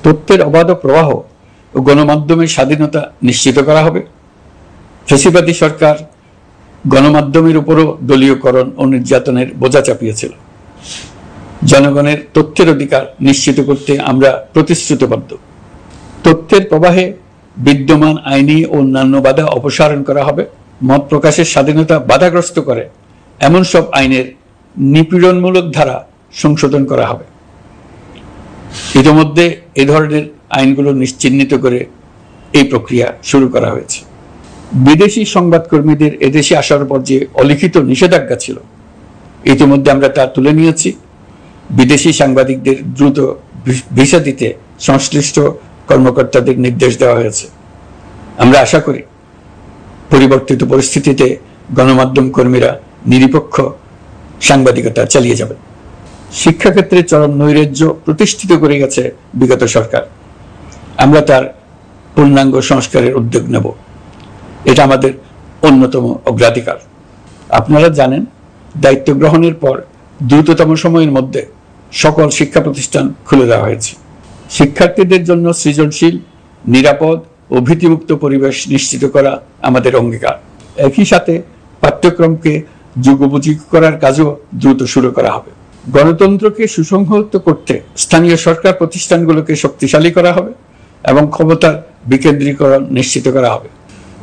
তথ্যের অবাধ প্রবাহ ও গণমাধ্যমের স্বাধীনতা নিশ্চিত করা হবে। ফ্যাসিবাদী সরকার গণমাধ্যমের উপরও দলীয়করণ ও নির্যাতনের বোঝা চাপিয়েছিল। জনগণের তথ্যের অধিকার নিশ্চিত করতে আমরা প্রতিশ্রুতিবদ্ধ। তথ্যের প্রবাহে বিদ্যমান আইনি ও অন্যান্য বাধা অপসারণ করা হবে। মত প্রকাশের স্বাধীনতা বাধাগ্রস্ত করে এমন সব আইনের নিপীড়নমূলক ধারা সংশোধন করা হবে। ইতিমধ্যে এ ধরনের আইনগুলো চিহ্নিত করে এই প্রক্রিয়া শুরু করা হয়েছে। বিদেশি সংবাদকর্মীদের এদেশে আসার পর যে অলিখিত নিষেধাজ্ঞা ছিল, ইতিমধ্যে আমরা তা তুলে নিয়েছি। বিদেশি সাংবাদিকদের দ্রুত ভিসা দিতে সংশ্লিষ্ট কর্মকর্তাদের নির্দেশ দেওয়া হয়েছে। আমরা আশা করি পরিবর্তিত পরিস্থিতিতে গণমাধ্যম কর্মীরা নিরপেক্ষ সাংবাদিকতা চালিয়ে যাবেন। শিক্ষাক্ষেত্রে চরম নৈরাজ্য প্রতিষ্ঠিত করে গেছে বিগত সরকার। আমরা তার পূর্ণাঙ্গ সংস্কারের উদ্যোগ নেব। এটা আমাদের অন্যতম অগ্রাধিকার। আপনারা জানেন, দায়িত্ব গ্রহণের পর দ্রুততম সময়ের মধ্যে সকল শিক্ষা প্রতিষ্ঠান খুলে দেওয়া হয়েছে। শিক্ষার্থীদের জন্য সৃজনশীল, নিরাপদ ও ভীতিমুক্ত পরিবেশ নিশ্চিত করা আমাদের অঙ্গীকার। একই সাথে পাঠ্যক্রমকে যুগোপযোগী করার কাজও দ্রুত শুরু করা হবে। গণতন্ত্রকে সুসংহত করতে স্থানীয় সরকার প্রতিষ্ঠানগুলোকে শক্তিশালী করা হবে এবং ক্ষমতার বিকেন্দ্রীকরণ নিশ্চিত করা হবে।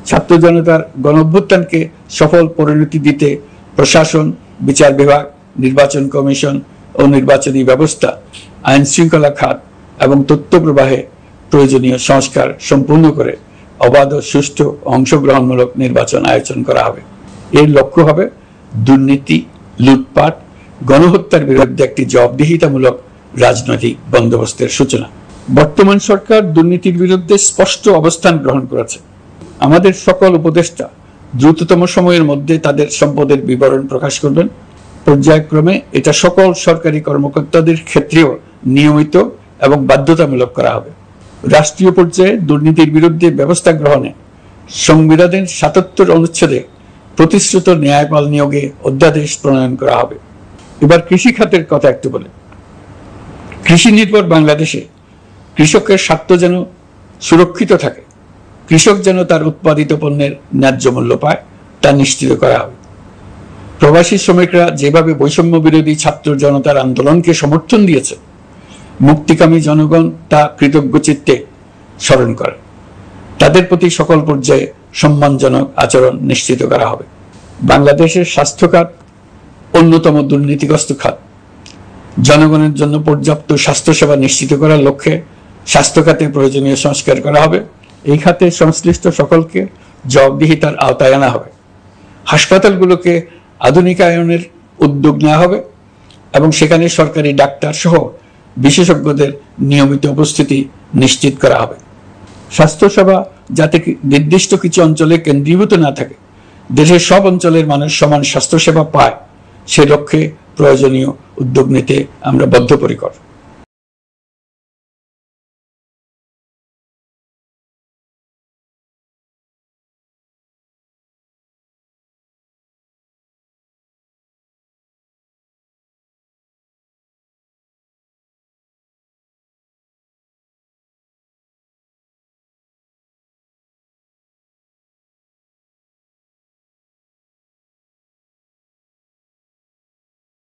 ছাত্র জনতার গণঅভ্যুত্থানকে সফল পরিণতি দিতে প্রশাসন, বিচার বিভাগ, নির্বাচন কমিশন ও নির্বাচনী ব্যবস্থা, আইন শৃঙ্খলা খাত এবং তথ্য প্রবাহে প্রয়োজনীয় সংস্কার সম্পূর্ণ করে অবাধ ও সুষ্ঠু অংশগ্রহণমূলক নির্বাচন আয়োজন করা হবে। এর লক্ষ্য হবে দুর্নীতি, লুটপাট, গণহত্যার বিরুদ্ধে একটি জবাবদিহিতামূলক রাজনৈতিক বন্দোবস্তের সূচনা। বর্তমান সরকার দুর্নীতির বিরুদ্ধে স্পষ্ট অবস্থান গ্রহণ করেছে। আমাদের সকল উপদেষ্টা দ্রুততম সময়ের মধ্যে তাদের সম্পদের বিবরণ প্রকাশ করবেন। পর্যায়ক্রমে এটা সকল সরকারি কর্মকর্তাদের ক্ষেত্রেও নিয়মিত এবং বাধ্যতামূলক করা হবে। রাষ্ট্রীয় পর্যায়ে দুর্নীতির বিরুদ্ধে ব্যবস্থা গ্রহণে সংবিধানের ৭৭ অনুচ্ছেদে প্রতিশ্রুত ন্যায়পাল নিয়োগে অধ্যাদেশ প্রণয়ন করা হবে। এবার কৃষি খাতের কথা একটু বলে। কৃষি নির্ভর বাংলাদেশে কৃষকের স্বার্থ যেন সুরক্ষিত থাকে, কৃষক যেন তার উৎপাদিত পণ্যের ন্যায্য মূল্য পায়, তা নিশ্চিত করা হবে। প্রবাসী শ্রমিকরা যেভাবে বৈষম্য বিরোধী ছাত্র জনতার আন্দোলনকে সমর্থন দিয়েছে, মুক্তিকামী জনগণ তা কৃতজ্ঞ চিত্তে স্মরণ করে। তাদের প্রতি সকল পর্যায়ে সম্মানজনক আচরণ নিশ্চিত করা হবে। বাংলাদেশের স্বাস্থ্য খাত অন্যতম দুর্নীতিগ্রস্ত খাত। জনগণের জন্য পর্যাপ্ত স্বাস্থ্যসেবা নিশ্চিত করার লক্ষ্যে স্বাস্থ্য খাতে প্রয়োজনীয় সংস্কার করা হবে। এই খাতে সংশ্লিষ্ট সকলকে জবাবদিহিতার আওতায় আনা হবে। হাসপাতালগুলোকে আধুনিকায়নের উদ্যোগ নেওয়া হবে এবং সেখানে সরকারি ডাক্তার সহ বিশেষজ্ঞদের নিয়মিত উপস্থিতি নিশ্চিত করা হবে। স্বাস্থ্যসেবা যাতে নির্দিষ্ট কিছু অঞ্চলে কেন্দ্রীভূত না থাকে, দেশের সব অঞ্চলের মানুষ সমান স্বাস্থ্যসেবা পায়, সে লক্ষ্যে প্রয়োজনীয় উদ্যোগ নিতে আমরা বদ্ধপরিকর।